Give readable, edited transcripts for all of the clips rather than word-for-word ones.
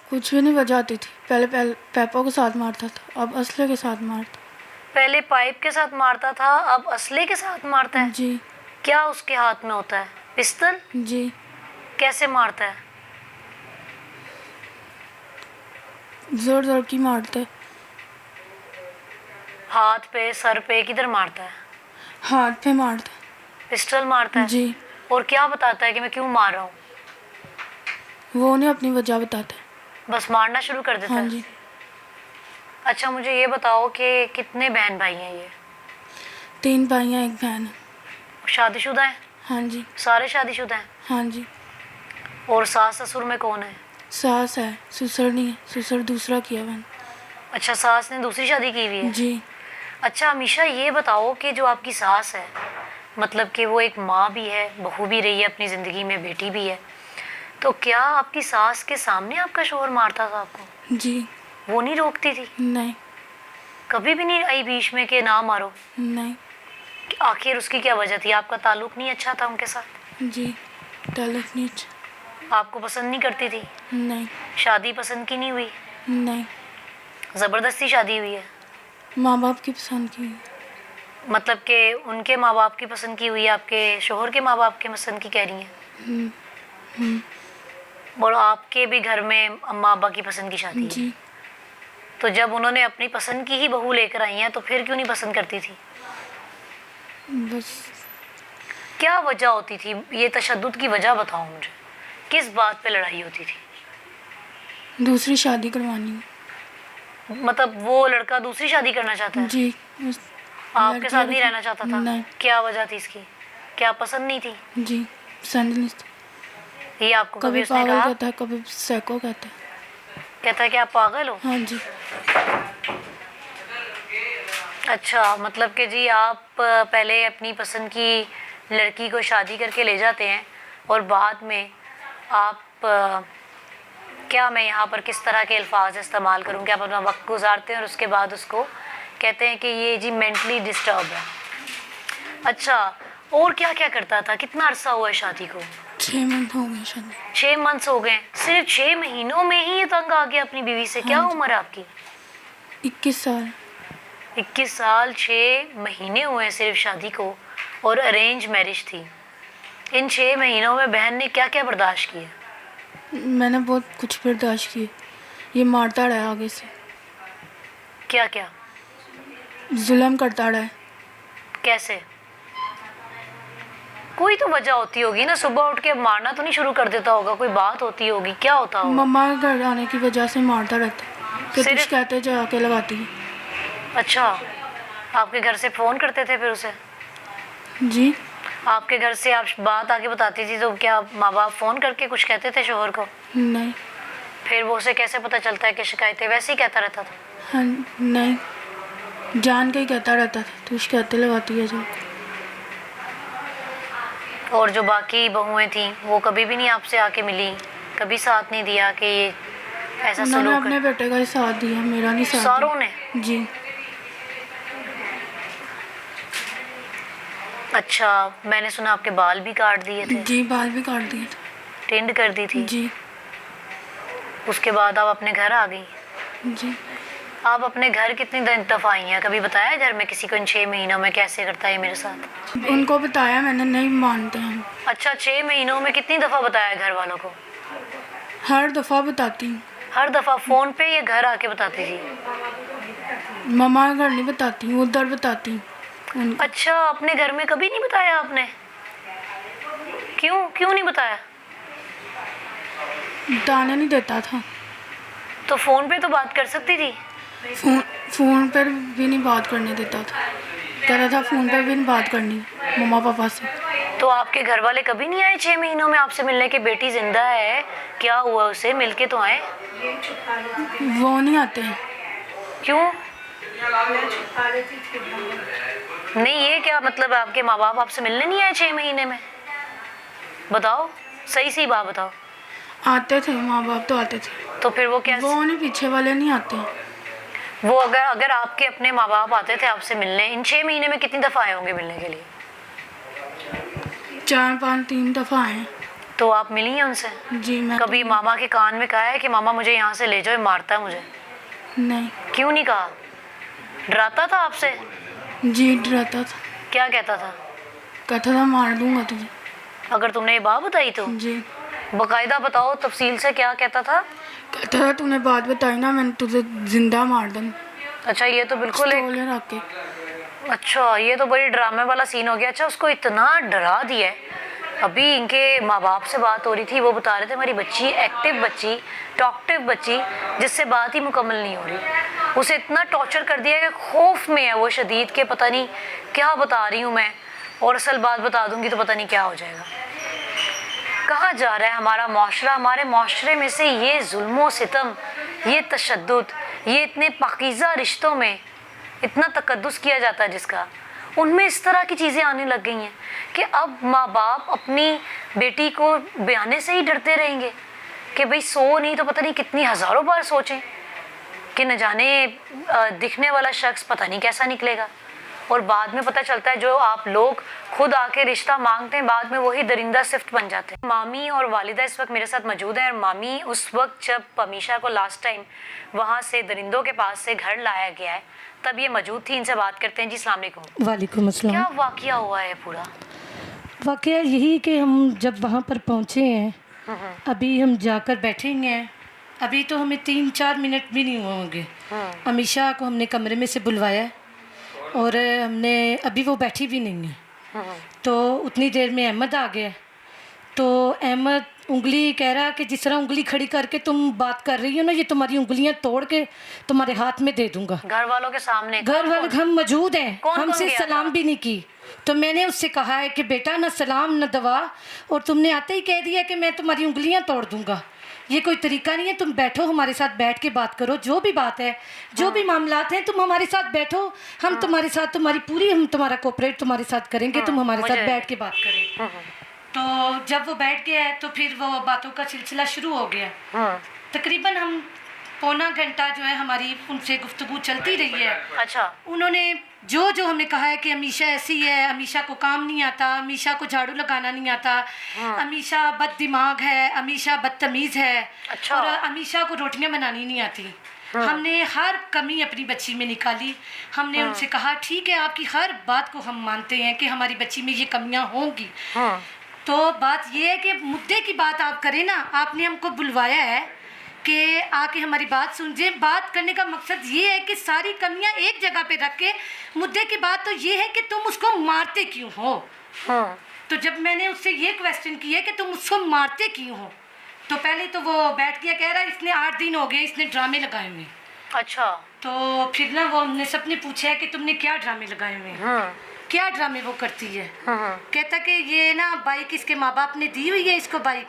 कुछ भी नहीं वजह आती थी। पहले पहले पापा के साथ मारता था, अब असले के साथ मारता। पहले पाइप के साथ मारता था, अब असले के साथ मारता है। जी। क्या उसके हाथ में होता है? पिस्तल? जी। कैसे मारता है? जोर जोर की मारता है। हाथ पे, सर पे, किधर मारता है? हाथ पे मारता है। पिस्टल मारता है? जी। और क्या बताता है कि मैं क्यों मार रहा हूँ? वो नहीं अपनी वजह बताता है। बस मारना शुरू कर देता हाँ है। जी। अच्छा, मुझे ये बताओ कि कितने बहन भाई हैं ये? 3 भाई हैं, 1 बहन है। शादीशुदा हैं? हाँ जी। सारे शादीशुदा हैं? हाँ जी। और सास ससुर में कौन है? सास है, ससुर नहीं है। ससुर दूसरा किया मैंने। अच्छा, सास ने दूसरी शादी की हुई है? जी। अच्छा अमीशा, ये बताओ कि जो आपकी सास है, मतलब कि वो एक माँ भी है, बहू भी रही है अपनी ज़िंदगी में, बेटी भी है, तो क्या आपकी सास के सामने आपका शोहर मारता था आपको? जी। वो नहीं रोकती थी? नहीं। कभी भी नहीं आई बीच में कि ना मारो? नहीं। आखिर उसकी क्या वजह थी? आपका ताल्लुक नहीं अच्छा था उनके साथ? जी। ताल्लुक नहीं अच्छा। आपको पसंद नहीं करती थी? नहीं। शादी पसंद की नहीं हुई? नहीं। ज़बरदस्ती शादी हुई है? माँ बाप की पसंद की। मतलब कि उनके माँ बाप की पसंद की हुई है, आपके शोहर के माँ बाप के पसंद की कह रही हैं? और आपके भी घर में अम्मा अब्बा की पसंद की शादी है? जी। तो जब उन्होंने अपनी पसंद की ही बहू लेकर आई हैं तो फिर क्यों नहीं पसंद करती थी? बस। क्या वजह होती थी? ये तशद्दुद की वजह बताओ मुझे, किस बात पे लड़ाई होती थी? दूसरी शादी करवानी। मतलब वो लड़का दूसरी शादी करना चाहता है? जी। आपके साथ नहीं रहना चाहता था? नहीं। क्या वजह थी इसकी? क्या पसंद नहीं थी? जी। पसंद नहीं थी। ये आपको कभी कभी उसने पागल कहा? कहता है, कभी सैको कहता है। कहता है कि आप पागल हो? हाँ जी। अच्छा, मतलब कि जी आप पहले अपनी पसंद की लड़की को शादी करके ले जाते हैं और बाद में आप क्या मैं यहाँ पर किस तरह के अल्फाज इस्तेमाल करूँ कि आप अपना वक्त गुजारते हैं और उसके बाद उसको कहते हैं कि ये जी मेंटली डिस्टर्ब है। अच्छा, और क्या क्या करता था? कितना अरसा हुआ है शादी को? 6 मंथ हो गए शादी। 6 मंथ्स हो गए? सिर्फ 6 महीनों में ही ये तंग आ गया अपनी बीवी से? क्या हाँ जी। उम्र है आपकी? 21 साल। 21 साल 6 महीने हुए हैं सिर्फ शादी को, और अरेंज मैरिज थी। इन 6 महीनों में बहन ने क्या क्या बर्दाश्त किया? मैंने बहुत कुछ बर्दाश्त किए। ये मारता रहा आगे से। क्या क्या? जुल्म करता रहा। कैसे? कोई तो वजह होती होगी ना, सुबह उठ के मारना तो नहीं शुरू कर देता होगा, कोई बात होती होगी, क्या होता होगा? मम्मा के घर आने की वजह से मारता रहता है कि कुछ कहते जाके लगाती है। अच्छा, आपके घर से फ़ोन करते थे फिर उसे? जी। आपके घर से आप बात आके बताती थी तो क्या माँ बाप फ़ोन करके कुछ कहते थे शोहर को? नहीं। फिर वो उसे कैसे पता चलता है कि शिकायतें? वैसे ही कहता रहता था? हाँ। नहीं, जान के ही कहता रहता था, तू शिकायतें लगाती है जो। और जो बाकी बहुएं थीं वो कभी भी नहीं आपसे आके मिली? कभी साथ नहीं दिया कि ये ऐसा उन्होंने सलूक अपने है? बेटे का ही साथ दिया, मेरा नहीं साथ सारों ने? दिया। जी। अच्छा, मैंने सुना आपके बाल भी काट दिए थे? जी, बाल भी काट दिए थे। टिंड कर दी थी? जी। उसके बाद आप अपने घर आ गई? जी। आप अपने घर कितनी दफ़ा आई हैं? कभी बताया घर में किसी को इन 6 महीनों में कैसे करता है मेरे साथ? उनको बताया मैंने, नहीं मानते हम। अच्छा, 6 महीनों में कितनी दफ़ा बताया घर वालों को? हर दफ़ा बताती हूँ। हर दफ़ा फ़ोन पे या घर आके बताती थी? मम्मा के घर नहीं बताती हूँ, उधर बताती हूँ। अच्छा, अपने घर में कभी नहीं बताया आपने? क्यों क्यों नहीं बताया? बताने नहीं देता था। तो फ़ोन पे तो बात कर सकती थी? फ़ोन पर भी नहीं बात करने देता था। कह रहा था फ़ोन पर भी नहीं बात करनी मम्मा पापा से। तो आपके घर वाले कभी नहीं आए 6 महीनों में आपसे मिलने कि बेटी जिंदा है, क्या हुआ उसे, मिलके तो आए? वो नहीं आते हैं। क्यों? नहीं, ये क्या मतलब है? आपके माँ बाप आपसे मिलने नहीं आए 6 महीने में? बताओ, सही सही बात बताओ। आते थे माँ बाप तो आते थे। तो फिर वो क्या? वो नहीं, पीछे वाले नहीं आते। वो अगर आपके अपने माँ बाप आते थे आपसे मिलने, इन 6 महीने में कितनी दफ़ा आए होंगे मिलने के लिए? 4-5 3 दफ़ा आए। तो आप मिली हैं उनसे? जी मैं कभी मामा के कान में कहा है कि मामा मुझे यहाँ से ले जाओ, ये मारता है मुझे? नहीं। क्यों नहीं कहा? डराता था आपसे? जी डराता था, क्या कहता था? कहता था मार दूंगा तुझे। अगर तुमने ये बात बताई तो? जी बकायदा बताओ तफसील से, क्या कहता था? कहता था तूने बात बताई ना मैंने तुझे जिंदा मार दूँ, अच्छा, ये तो बिल्कुल एक, पिस्तौल रख के। अच्छा ये तो बड़ी ड्रामे वाला सीन हो गया। अच्छा, उसको इतना डरा दिया है। अभी इनके माँ बाप से बात हो रही थी, वो बता रहे थे हमारी बच्ची एक्टिव बच्ची, टॉकटिव बच्ची, जिससे बात ही मुकम्मल नहीं हो रही, उसे इतना टॉर्चर कर दिया कि खौफ में है वो शदीद के, पता नहीं क्या बता रही हूँ मैं, और असल बात बता दूंगी तो पता नहीं क्या हो जाएगा। कहाँ जा रहा है हमारा माशरा? हमारे माशरे में से ये जुल्म सितम, ये तशद्दुद, ये इतने पाकीज़ा रिश्तों में इतना तकद्दुस किया जाता है जिसका, उनमें इस तरह की चीज़ें आने लग गई हैं कि अब माँ बाप अपनी बेटी को बयाने से ही डरते रहेंगे कि भाई सो नहीं तो पता नहीं कितनी हज़ारों बार सोचें कि न जाने दिखने वाला शख्स पता नहीं कैसा निकलेगा, और बाद में पता चलता है जो आप लोग खुद आके रिश्ता मांगते हैं बाद में वही दरिंदा सिफ्त बन जाते हैं। मामी और वालिदा इस वक्त मेरे साथ मौजूद हैं, और मामी उस वक्त जब पमीशा को लास्ट टाइम वहाँ से दरिंदों के पास से घर लाया गया है तब ये मौजूद थी। इनसे बात करते हैं। जी अस्सलाम वालेकुम। वालेकुम अस्सलाम। क्या वाकया हुआ है पूरा? वाकया यही कि हम जब वहाँ पर पहुँचे हैं, अभी हम जाकर बैठेंगे हैं, अभी तो हमें 3-4 मिनट भी नहीं हुए होंगे। अमीशा को हमने कमरे में से बुलवाया है और हमने अभी वो बैठी भी नहीं है, तो उतनी देर में अहमद आ गया। तो अहमद उंगली कह रहा कि जिस तरह उंगली खड़ी करके तुम बात कर रही हो ना, ये तुम्हारी उंगलियां तोड़ के तुम्हारे हाथ में दे दूंगा। घर वालों के सामने? घर वाले हम मौजूद हैं, कौन हमसे गया सलाम था? भी नहीं की। तो मैंने उससे कहा है कि बेटा न सलाम न दवा, और तुमने आते ही कह दिया कि मैं तुम्हारी उंगलियां तोड़ दूंगा। ये कोई तरीका नहीं है। तुम बैठो, हमारे साथ बैठ के बात करो, जो भी बात है, जो भी मामलात हैं, तुम हमारे साथ बैठो, हम तुम्हारे साथ तुम्हारी पूरी हम तुम्हारा कोऑपरेट तुम्हारे साथ करेंगे, तुम हमारे साथ बैठ के बात करें। तो जब वो बैठ गया है तो फिर वो बातों का सिलसिला शुरू हो गया। तकरीबन हम पौना घंटा जो है हमारी उनसे गुफ्तगू चलती रही है। अच्छा। उन्होंने जो हमने कहा है कि अमीशा ऐसी है, अमीशा को काम नहीं आता, अमीशा को झाड़ू लगाना नहीं आता, अमीशा बद दिमाग है, अमीशा बदतमीज़ है, अच्छा। और अमीशा को रोटियां बनानी नहीं आती। हमने हर कमी अपनी बच्ची में निकाली। हमने उनसे कहा ठीक है, आपकी हर बात को हम मानते हैं कि हमारी बच्ची में ये कमियां होंगी। तो बात ये है कि मुद्दे की बात आप करें ना, आपने हमको बुलवाया है कि आके हमारी बात सुनिए। बात करने का मकसद ये है कि सारी कमियां एक जगह पे रख के, मुद्दे की बात तो ये है कि तुम उसको मारते क्यों हो। तो जब मैंने उससे ये क्वेश्चन किया कि तुम उसको मारते क्यों हो, तो पहले तो वो बैठ गया, कह रहा इसने 8 दिन हो गए इसने ड्रामे लगाए हुए। अच्छा। तो फिर ना वो हमने सबने पूछा है कि तुमने क्या ड्रामे लगाए हुए, क्या ड्रामे वो करती है। कहता कि ये ना बाइक इसके माँ बाप ने दी हुई है इसको बाइक,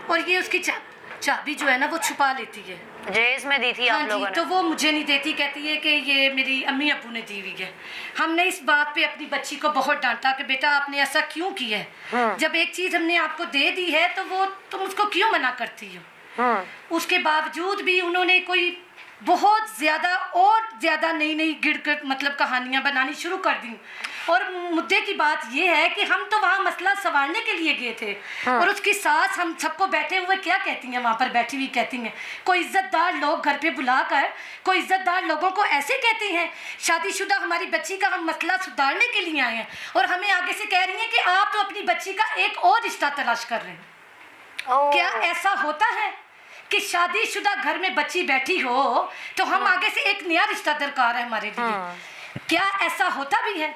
और ये उसकी चाबी जो है ना वो छुपा लेती है। जहेज में दी थी आप लोगों ने? तो वो मुझे नहीं देती, कहती है कि ये मेरी अम्मी अब्बू ने दी हुई है। हमने इस बात पे अपनी बच्ची को बहुत डांटा कि बेटा आपने ऐसा क्यों किया है, जब एक चीज़ हमने आपको दे दी है तो वो तुम उसको क्यों मना करती हो। उसके बावजूद भी उन्होंने कोई बहुत ज़्यादा नई गिड़गिड़ मतलब कहानियाँ बनानी शुरू कर दी। और मुद्दे की बात यह है कि हम तो वहाँ मसला संवारने के लिए गए थे, और उसकी सास हम सबको बैठे हुए क्या कहती हैं, वहाँ पर बैठी हुई कहती हैं कोई इज़्ज़तदार लोग घर पे बुलाकर कोई इज़्ज़तदार लोगों को ऐसे कहती हैं, शादीशुदा हमारी बच्ची का हम मसला सुधारने के लिए आए हैं, और हमें आगे से कह रही हैं कि आप तो अपनी बच्ची का एक और रिश्ता तलाश कर रहे हैं। क्या ऐसा होता है कि शादीशुदा घर में बच्ची बैठी हो तो हम आगे से एक नया रिश्ता दरकार है हमारे लिए? क्या ऐसा होता भी है?